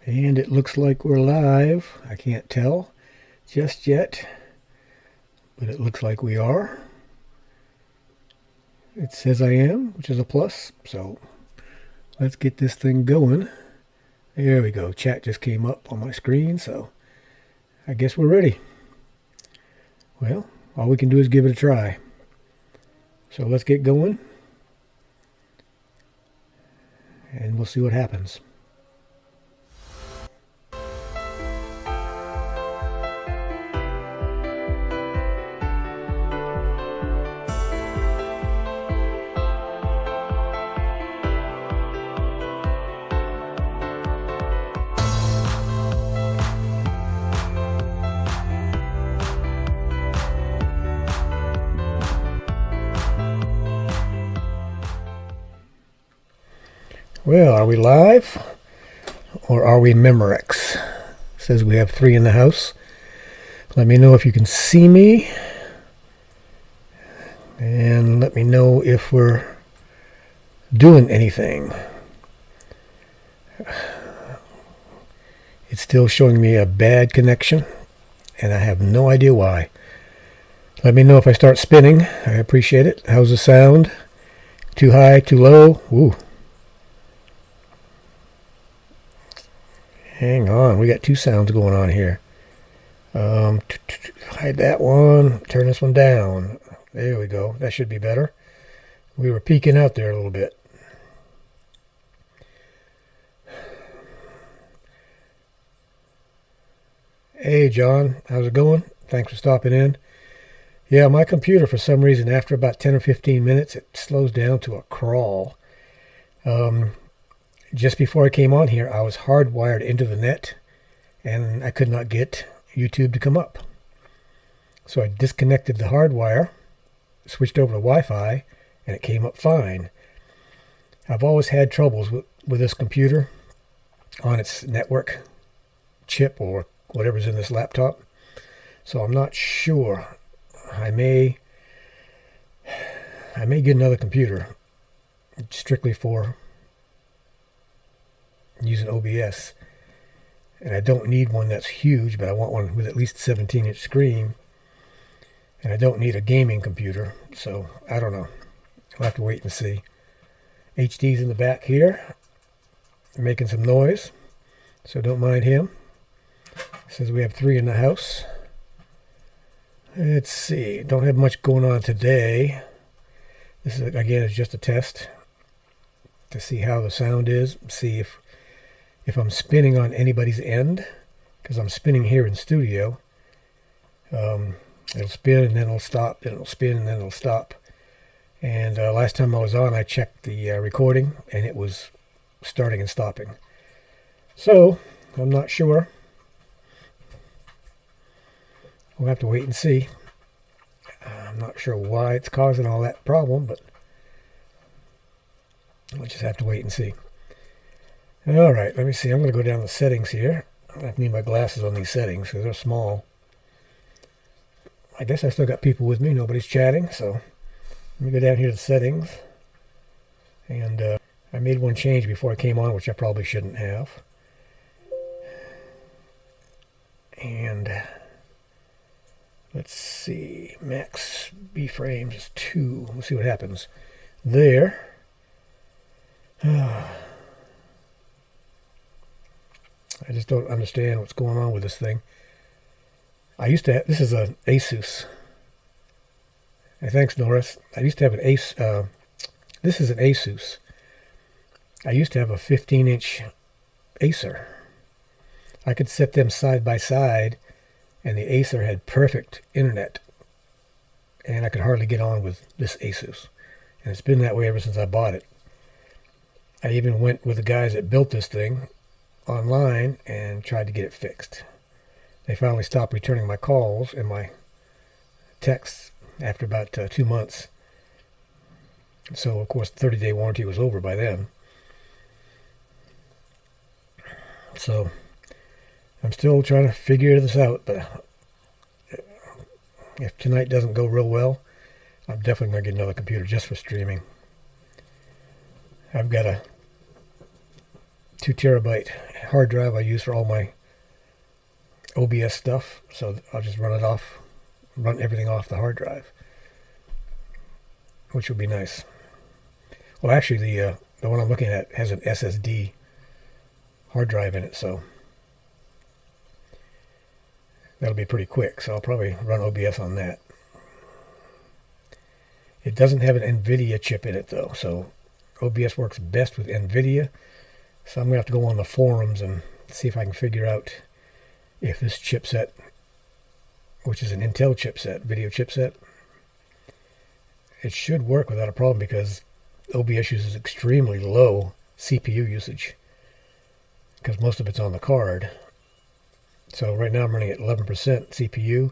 And it looks like we're live. I can't tell just yet, but it looks like we are. It says I am, which is a plus. So let's get this thing going. There we go. Chat just came up on my screen, so I guess we're ready. Well, all we can do is give it a try. So let's get going, and we'll see what happens. Well, are we live or are we Memorex? Says we have 3 in the house. Let me know if you can see me, and let me know if we're doing anything. It's still showing me a bad connection, and I have no idea why. Let me know if I start spinning. I appreciate it. How's the sound? Too high, too low? Ooh. Hang on, we got 2 sounds going on here. Hide that one, turn this one down. There we go, that should be better. We were peeking out there a little bit. Hey John, how's it going? Thanks for stopping in. Yeah, my computer for some reason after about 10 or 15 minutes it slows down to a crawl. Just before I came on here, I was hardwired into the net, and I could not get YouTube to come up. So I disconnected the hardwire, switched over to Wi-Fi, and it came up fine. I've always had troubles with this computer on its network chip or whatever's in this laptop. So I'm not sure. I may get another computer strictly for using OBS, and I don't need one that's huge, but I want one with at least a 17-inch screen, and I don't need a gaming computer, so I don't know. I'll have to wait and see. HD's in the back here making some noise, so don't mind him. Says we have 3 in the house. Let's see, don't have much going on today. This is, again, is just a test to see how the sound is, see if I'm spinning on anybody's end, because I'm spinning here in studio. It'll spin and then it'll stop, then it'll spin and then it'll stop. And last time I was on, I checked the recording, and it was starting and stopping. So, I'm not sure. We'll have to wait and see. I'm not sure why it's causing all that problem, but we'll just have to wait and see. Alright, let me see. I'm going to go down the settings here. I need my glasses on these settings because they're small. I guess I still got people with me. Nobody's chatting, so let me go down here to the settings. And I made one change before I came on, which I probably shouldn't have. And let's see. Max B frames is 2. We'll see what happens there. I just don't understand what's going on with this thing. I used to have, this is an Asus. Hey, thanks, Norris. I used to have an this is an Asus. I used to have a 15-inch Acer. I could set them side by side, and the Acer had perfect internet. And I could hardly get on with this Asus. And it's been that way ever since I bought it. I even went with the guys that built this thing online and tried to get it fixed. They finally stopped returning my calls and my texts after about 2 months. So of course the 30-day warranty was over by then. So I'm still trying to figure this out, but if tonight doesn't go real well, I'm definitely going to get another computer just for streaming. I've got a 2 terabyte hard drive I use for all my OBS stuff, so I'll just run everything off the hard drive, which will be nice. Well, actually, the one I'm looking at has an SSD hard drive in it, so that'll be pretty quick. So I'll probably run OBS on that. It doesn't have an NVIDIA chip in it, though, so OBS works best with NVIDIA. So I'm going to have to go on the forums and see if I can figure out if this chipset, which is an Intel chipset, video chipset, it should work without a problem because OBS uses extremely low CPU usage because most of it's on the card. So right now I'm running at 11% CPU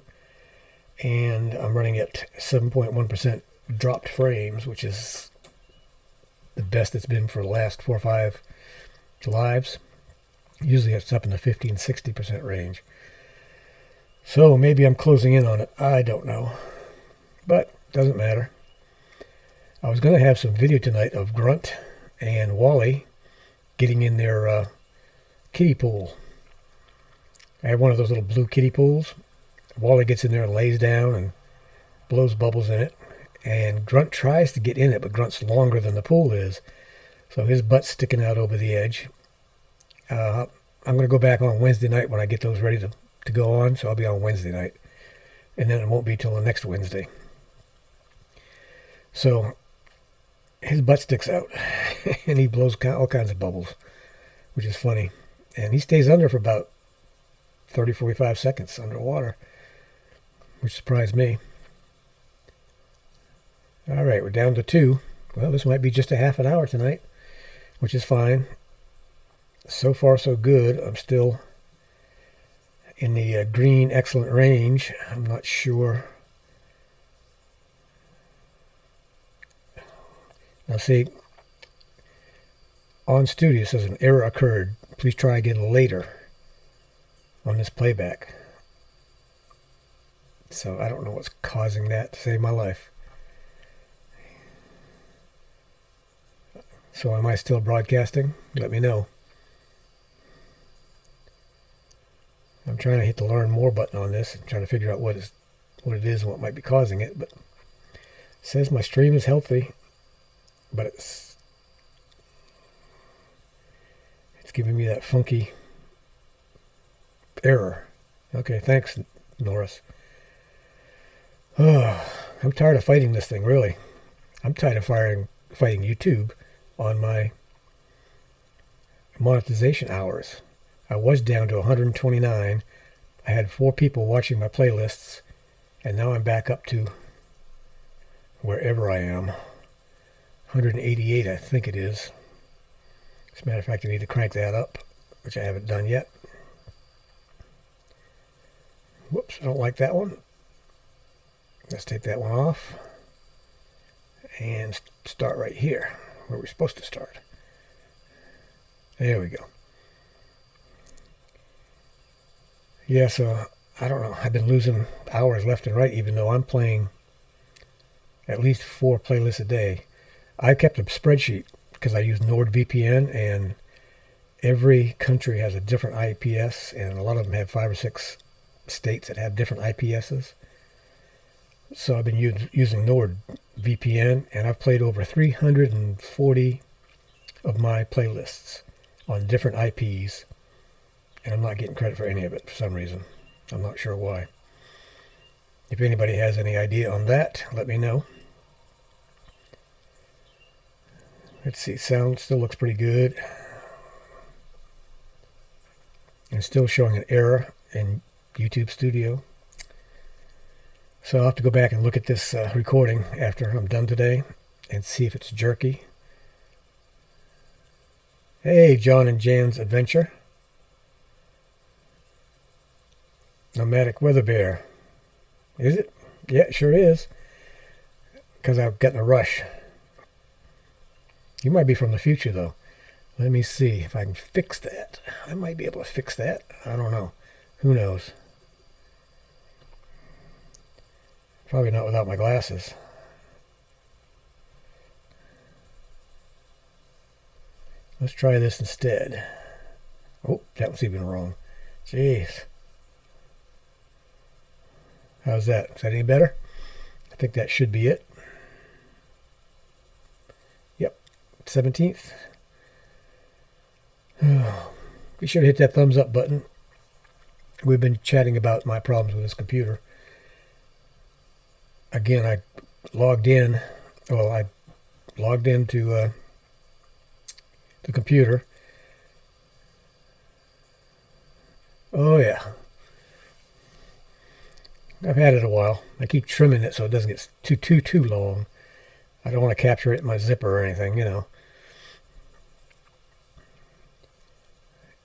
and I'm running at 7.1% dropped frames, which is the best it's been for the last 4 or 5 lives. Usually it's up in the 15-60% range. So maybe I'm closing in on it. I don't know. But doesn't matter. I was going to have some video tonight of Grunt and Wally getting in their kiddie pool. I have one of those little blue kiddie pools. Wally gets in there and lays down and blows bubbles in it. And Grunt tries to get in it, but Grunt's longer than the pool is. So his butt's sticking out over the edge. I'm going to go back on Wednesday night when I get those ready to go on. So I'll be on Wednesday night. And then it won't be till the next Wednesday. So his butt sticks out. And he blows all kinds of bubbles, which is funny. And he stays under for about 30-45 seconds underwater, which surprised me. All right, we're down to 2. Well, this might be just a half an hour tonight, which is fine. So far, so good. I'm still in the green excellent range. I'm not sure. Now see, on studio it says an error occurred. Please try again later on this playback. So I don't know what's causing that to save my life. So am I still broadcasting? Let me know. I'm trying to hit the learn more button on this and trying to figure out what it is and what might be causing it. But it says my stream is healthy, but it's giving me that funky error. Okay, thanks, Norris. Oh, I'm tired of fighting this thing, really. I'm tired of fighting YouTube on my monetization hours. I was down to 129. I had 4 people watching my playlists, and now I'm back up to wherever I am. 188, I think it is. As a matter of fact, I need to crank that up, which I haven't done yet. Whoops, I don't like that one. Let's take that one off and start right here where we're supposed to start. There we go. Yeah, so I don't know. I've been losing hours left and right, even though I'm playing at least 4 playlists a day. I kept a spreadsheet because I use NordVPN, and every country has a different IPS, and a lot of them have 5 or 6 states that have different IPSs. So I've been using NordVPN, and I've played over 340 of my playlists on different IPs, and I'm not getting credit for any of it for some reason. I'm not sure why. If anybody has any idea on that, let me know. Let's see, sound still looks pretty good. And still showing an error in YouTube Studio. So I'll have to go back and look at this recording after I'm done today and see if it's jerky. Hey, John and Jan's Adventure. Nomadic Weather Bear. Is it? Yeah, it sure is. Because I've gotten a rush. You might be from the future, though. Let me see if I can fix that. I might be able to fix that. I don't know. Who knows? Probably not without my glasses. Let's try this instead. Oh, that was even wrong. Jeez. How's that? Is that any better? I think that should be it. Yep, 17th. Be sure to hit that thumbs up button. We've been chatting about my problems with this computer. Again, I logged in. Well, I logged into the computer. Oh yeah. I've had it a while. I keep trimming it so it doesn't get too long. I don't want to capture it in my zipper or anything, you know.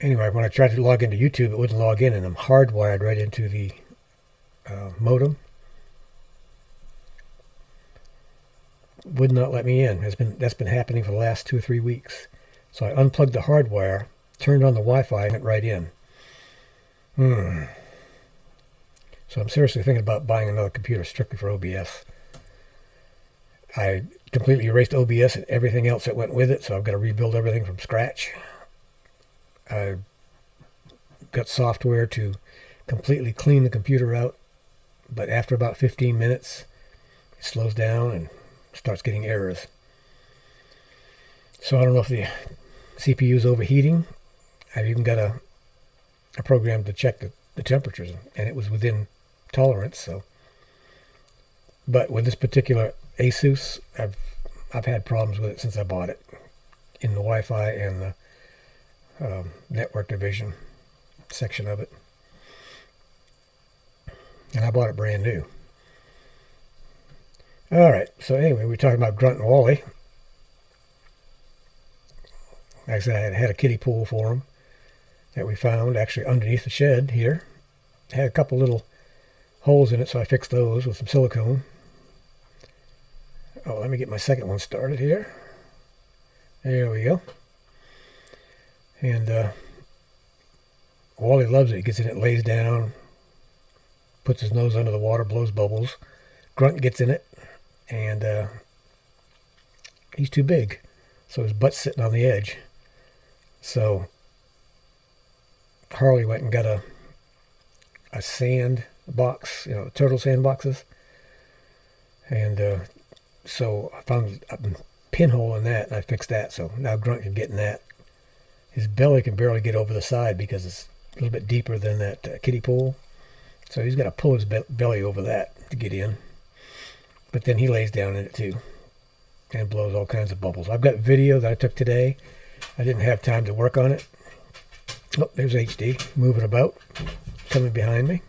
Anyway, when I tried to log into YouTube, it wouldn't log in, and I'm hardwired right into the modem. Would not let me in. That's been happening for the last 2 or 3 weeks. So I unplugged the hardwire, turned on the Wi-Fi, and went right in. So I'm seriously thinking about buying another computer strictly for OBS. I completely erased OBS and everything else that went with it, so I've got to rebuild everything from scratch. I got software to completely clean the computer out, but after about 15 minutes, it slows down and starts getting errors. So I don't know if the CPU is overheating. I've even got a program to check the temperatures, and it was within tolerance. So, but with this particular Asus, I've had problems with it since I bought it in the Wi-Fi and the network division section of it, and I bought it brand new. All right, so anyway, we're talking about Grunt and Wally. Like I said, I had a kiddie pool for him that we found actually underneath the shed here. It had a couple little holes in it, so I fixed those with some silicone. Oh, let me get my second one started here. There we go. And Wally loves it. He gets in it, lays down, puts his nose under the water, blows bubbles. Grunt gets in it, and he's too big, so his butt's sitting on the edge. So Harley went and got a sand box, you know, turtle sand boxes, and so I found a pinhole in that, and I fixed that. So now Grunt can get in that. His belly can barely get over the side because it's a little bit deeper than that kiddie pool, so he's got to pull his belly over that to get in. But then he lays down in it too and blows all kinds of bubbles. I've got video that I took today. I didn't have time to work on it. Oh, there's HD moving about, coming behind me.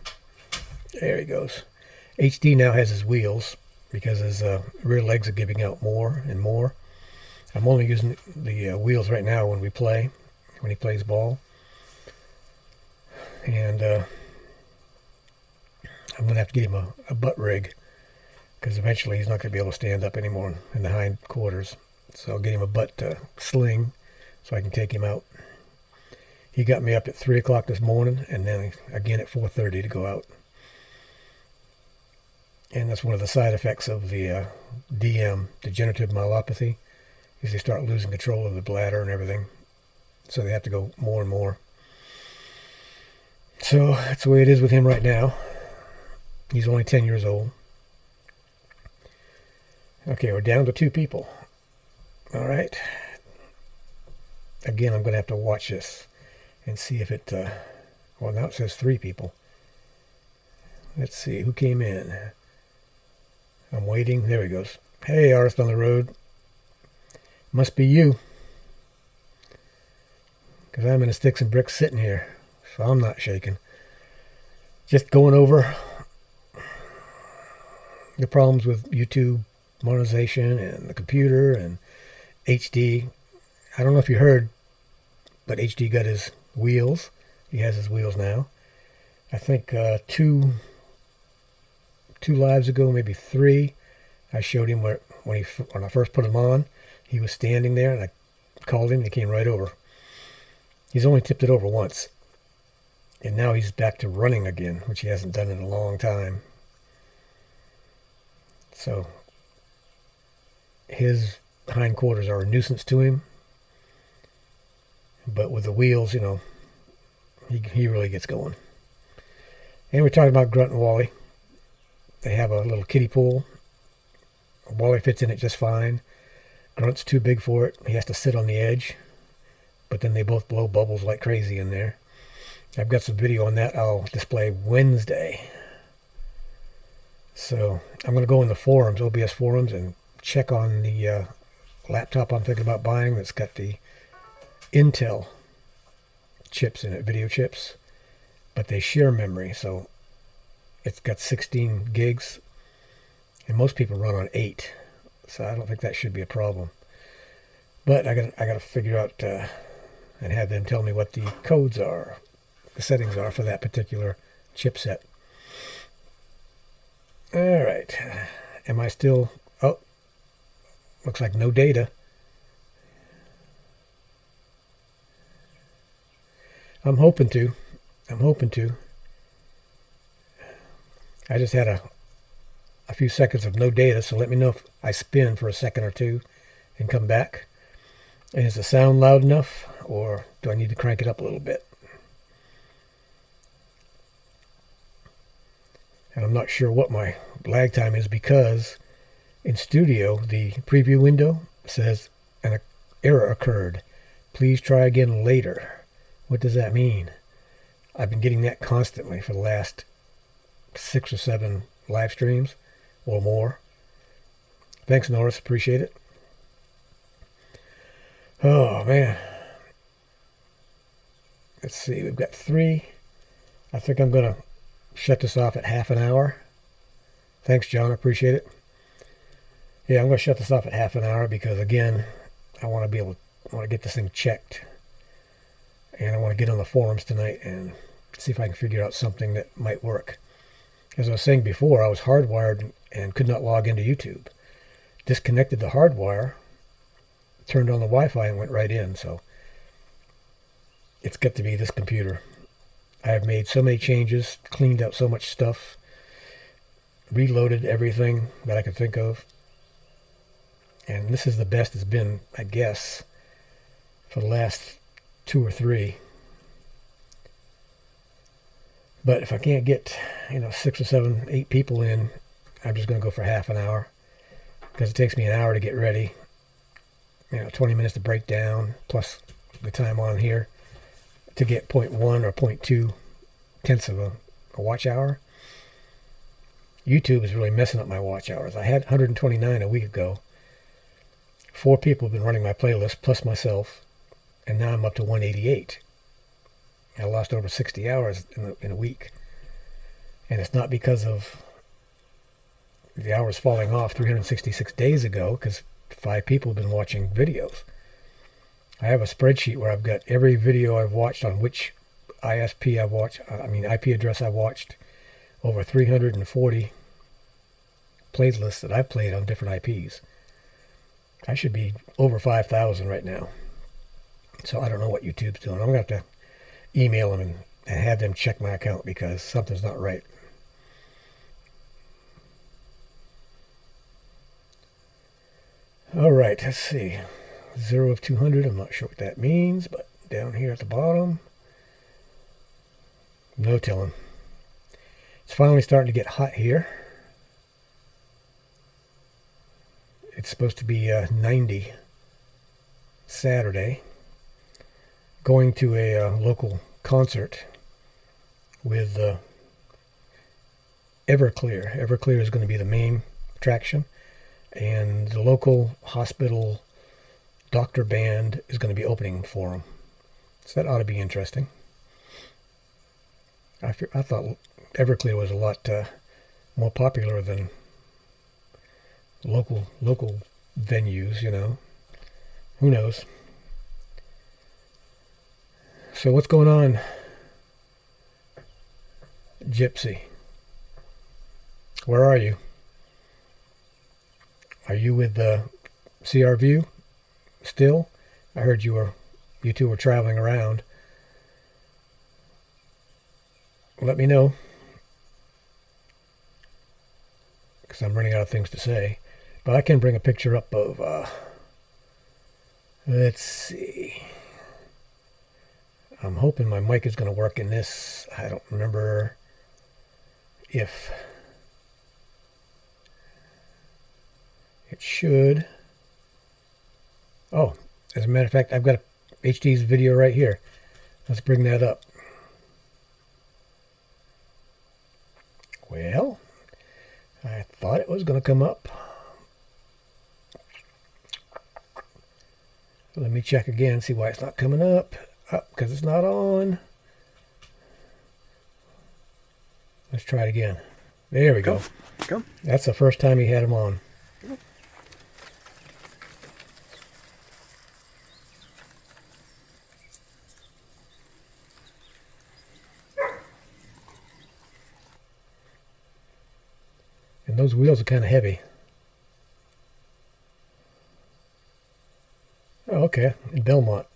There he goes. HD now has his wheels because his rear legs are giving out more and more. I'm only using the wheels right now when we play, when he plays ball. And I'm going to have to get him a butt rig, because eventually he's not going to be able to stand up anymore in the hind quarters. So I'll get him a butt sling so I can take him out. He got me up at 3 o'clock this morning, and then again at 4:30 to go out. And that's one of the side effects of the DM, degenerative myelopathy, is they start losing control of the bladder and everything. So they have to go more and more. So that's the way it is with him right now. He's only 10 years old. Okay, we're down to 2 people. All right. Again, I'm going to have to watch this and see if it... well, now it says 3 people. Let's see, who came in? I'm waiting. There he goes. Hey, artist on the road. Must be you. Because I'm in a sticks and bricks sitting here. So I'm not shaking. Just going over the problems with YouTube monetization and the computer and HD. I don't know if you heard, but HD got his wheels. He has his wheels now. I think two lives ago, maybe 3, I showed him when I first put him on. He was standing there, and I called him, and he came right over. He's only tipped it over once, and now he's back to running again, which he hasn't done in a long time. So his hindquarters are a nuisance to him, But with the wheels, he really gets going. And we're talking about Grunt and Wally. They have a little kiddie pool. Wally fits in it just fine. Grunt's too big for it. He has to sit on the edge. But then they both blow bubbles like crazy in there. I've got some video on that I'll display Wednesday. So I'm going to go in the forums, OBS forums, and check on the laptop I'm thinking about buying that's got the Intel chips in it, video chips. But they share memory, so it's got 16 gigs. And most people run on 8. So I don't think that should be a problem. But I got to figure out and have them tell me what the codes are, the settings are for that particular chipset. All right. Am I still... Oh, looks like no data. I'm hoping to. I just had a few seconds of no data, so let me know if I spin for a second or two and come back. And is the sound loud enough, or do I need to crank it up a little bit? And I'm not sure what my lag time is, because in Studio, the preview window says an error occurred. Please try again later. What does that mean? I've been getting that constantly for the last 6 or 7 live streams or more. Thanks, Norris. Appreciate it. Oh, man. Let's see. We've got 3. I think I'm going to shut this off at half an hour. Thanks, John. I appreciate it. Yeah, I'm going to shut this off at half an hour because, again, I want to get this thing checked. And I want to get on the forums tonight and see if I can figure out something that might work. As I was saying before, I was hardwired and could not log into YouTube. Disconnected the hardwire, turned on the Wi-Fi, and went right in. So it's got to be this computer. I have made so many changes, cleaned out so much stuff, reloaded everything that I could think of. And this is the best it's been, I guess, for the last 2 or 3. But if I can't get, 6 or 7, 8 people in, I'm just going to go for half an hour, because it takes me an hour to get ready. 20 minutes to break down, plus the time on here to get 0.1 or 0.2 tenths of a watch hour. YouTube is really messing up my watch hours. I had 129 a week ago. 4 people have been running my playlist, plus myself, and now I'm up to 188. I lost over 60 hours in a week. And it's not because of the hours falling off 366 days ago, because 5 people have been watching videos. I have a spreadsheet where I've got every video I've watched on which ISP I've watched, IP address I've watched, over 340 playlists that I've played on different IPs. I should be over 5,000 right now. So I don't know what YouTube's doing. I'm going to have to email them and have them check my account, because something's not right. All right, let's see. 0 of 200. I'm not sure what that means, but down here at the bottom, no telling. It's finally starting to get hot here. It's supposed to be 90 Saturday. Going to a local concert with Everclear. Everclear is going to be the main attraction, and the local hospital doctor band is going to be opening for them. So that ought to be interesting. I thought Everclear was a lot more popular than local venues, Who knows? So what's going on, Gypsy? Where are you? Are you with CR View still? I heard you two were traveling around. Let me know, because I'm running out of things to say. But I can bring a picture up of, let's see. I'm hoping my mic is going to work in this. I don't remember if it should. Oh, as a matter of fact, I've got HD's video right here. Let's bring that up. Well, I thought it was going to come up. Let me check again, see why it's not coming up. Because it's not on. Let's try it again. There we go. Go. That's the first time he had them on. And those wheels are kind of heavy. Oh, okay. In Belmont.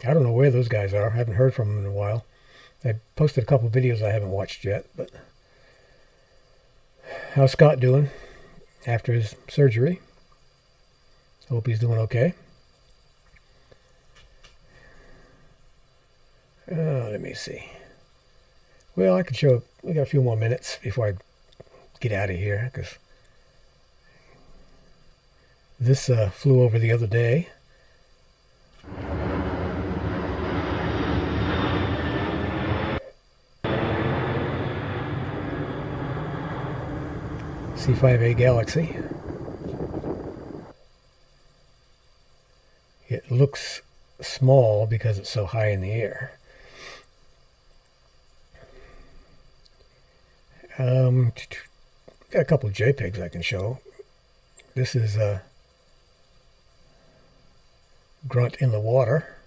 I don't know where those guys are. I haven't heard from them in a while. I posted a couple of videos I haven't watched yet, but how's Scott doing after his surgery? Hope he's doing okay. Let me see. Well, I can show. We got a few more minutes before I get out of here, because this flew over the other day. C5A Galaxy. It looks small because it's so high in the air. Got a couple of JPEGs I can show. This is a grunt in the water.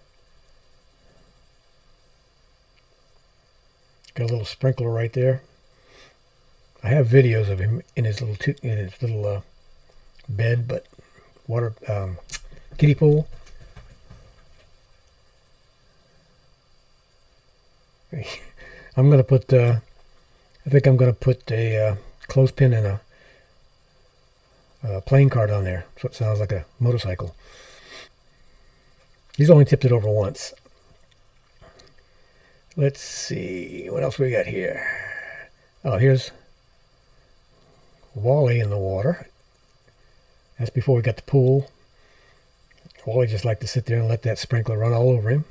Got a little sprinkler right there. I have videos of him in his little bed, but water kiddie pool. I'm gonna put. I think I'm gonna put a clothespin and a playing card on there, so it sounds like a motorcycle. He's only tipped it over once. Let's see what else we got here. Oh, here's Wally in the water. That's before we got the pool. Wally just liked to sit there and let that sprinkler run all over him.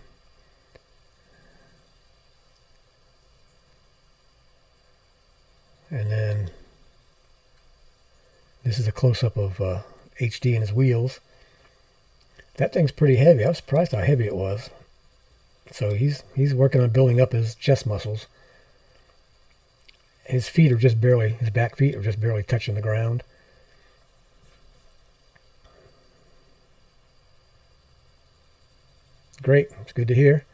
And then this is a close-up of HD and his wheels. That thing's pretty heavy. I was surprised how heavy it was. So he's working on building up his chest muscles. His feet are just barely, his back feet are just barely touching the ground. Great, it's good to hear.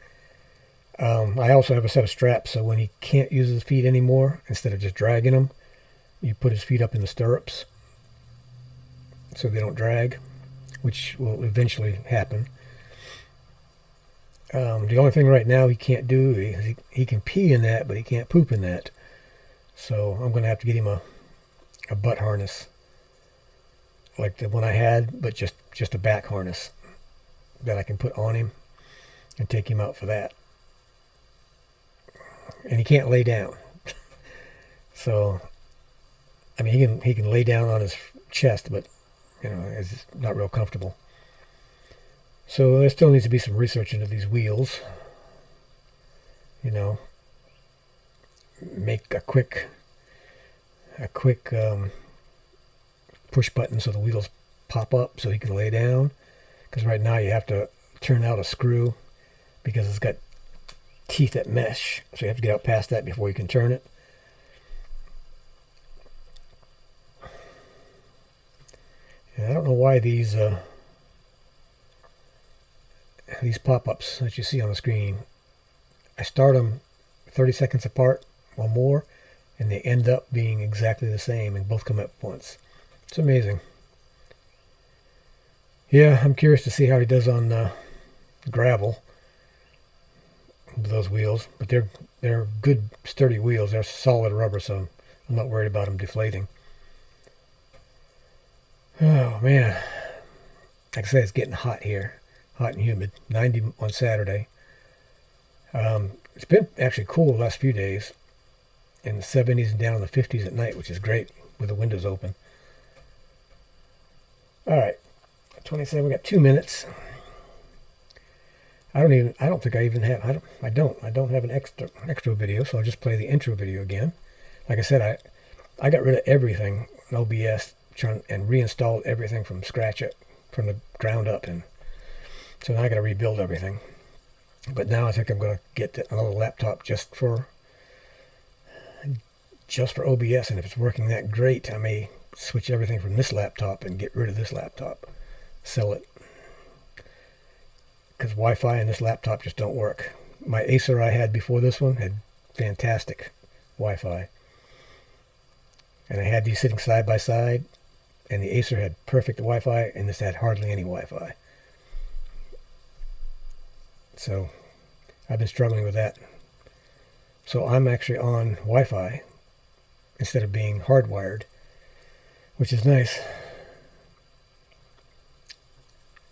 I also have a set of straps, so when he can't use his feet anymore, instead of just dragging them, you put his feet up in the stirrups so they don't drag, which will eventually happen. The only thing right now he can't do is he can pee in that, but he can't poop in that. So I'm going to have to get him a butt harness, like the one I had, but just a back harness that I can put on him and take him out for that. And he can't lay down. So, I mean, he can lay down on his chest, but you know, it's not real comfortable. So there still needs to be some research into these wheels. You know, make a quick push button so the wheels pop up so he can lay down. Because right now you have to turn out a screw because it's got teeth that mesh. So you have to get out past that before you can turn it. And I don't know why these pop-ups that you see on the screen, I start them 30 seconds apart or more, and they end up being exactly the same and both come up once. It's amazing. Yeah, I'm curious to see how he does on gravel with those wheels, but they're good, sturdy wheels. They're solid rubber, so I'm not worried about them deflating. Oh man, like I say, it's getting hot here. hot and humid. 90 on Saturday. It's been actually cool the last few days, in the 70s and down in the 50s at night, which is great with the windows open. All right, 27. We got 2 minutes. I don't think I even have. I don't have an extra video, so I'll just play the intro video again. Like I said, I got rid of everything in OBS, and reinstalled everything from scratch, from the ground up, and so now I got to rebuild everything. But now I think I'm going to get another laptop just for OBS, and if it's working that great, I may switch everything from this laptop and get rid of this laptop, sell it, because Wi-Fi and this laptop just don't work. My Acer I had before this one had fantastic Wi-Fi, and I had these sitting side by side, and the Acer had perfect Wi-Fi, and this had hardly any Wi-Fi. So I've been struggling with that. So I'm actually on Wi-Fi instead of being hardwired, which is nice.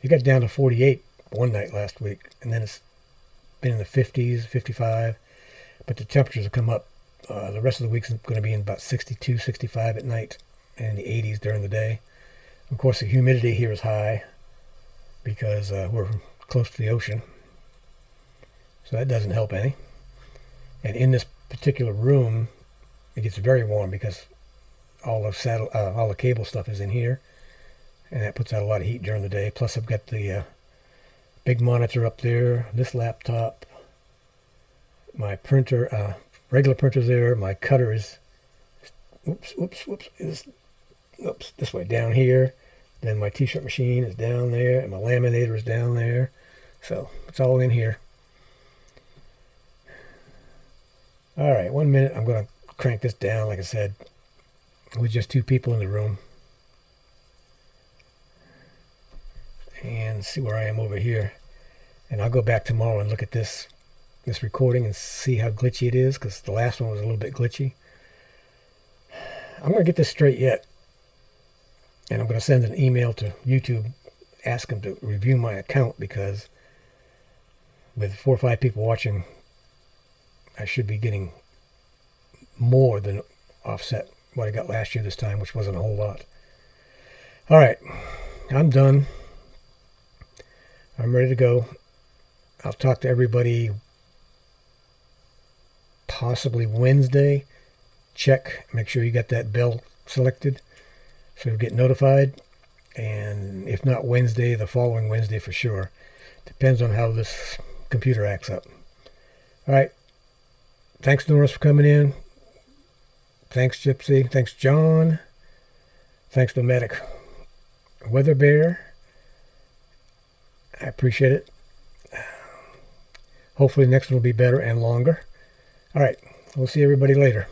It got down to 48 one night last week, and then it's been in the 50s, 55, but the temperatures have come up. The rest of the week's going to be in about 62, 65 at night, and in the 80s during the day. Of course, the humidity here is high because we're close to the ocean, so that doesn't help any. And in this particular room, it gets very warm because all the cable stuff is in here, and that puts out a lot of heat during the day. Plus, I've got the big monitor up there, this laptop, my printer, regular printer's there, my cutter is, this way down here, then my t-shirt machine is down there, and my laminator is down there, so it's all in here. Alright, 1 minute. I'm going to crank this down, like I said, with just 2 people in the room, and see where I am over here. And I'll go back tomorrow and look at this recording and see how glitchy it is, because the last one was a little bit glitchy. I'm going to get this straight yet, and I'm going to send an email to YouTube, ask them to review my account, because with 4 or 5 people watching, I should be getting more than offset what I got last year this time, which wasn't a whole lot. All right, I'm done. I'm ready to go. I'll talk to everybody possibly Wednesday. Check, make sure you got that bell selected so you'll get notified. And if not Wednesday, the following Wednesday for sure. Depends on how this computer acts up. All right. Thanks, Norris, for coming in. Thanks, Gypsy. Thanks, John. Thanks, Nomadic Weather Bear. I appreciate it. Hopefully the next one will be better and longer. All right. We'll see everybody later.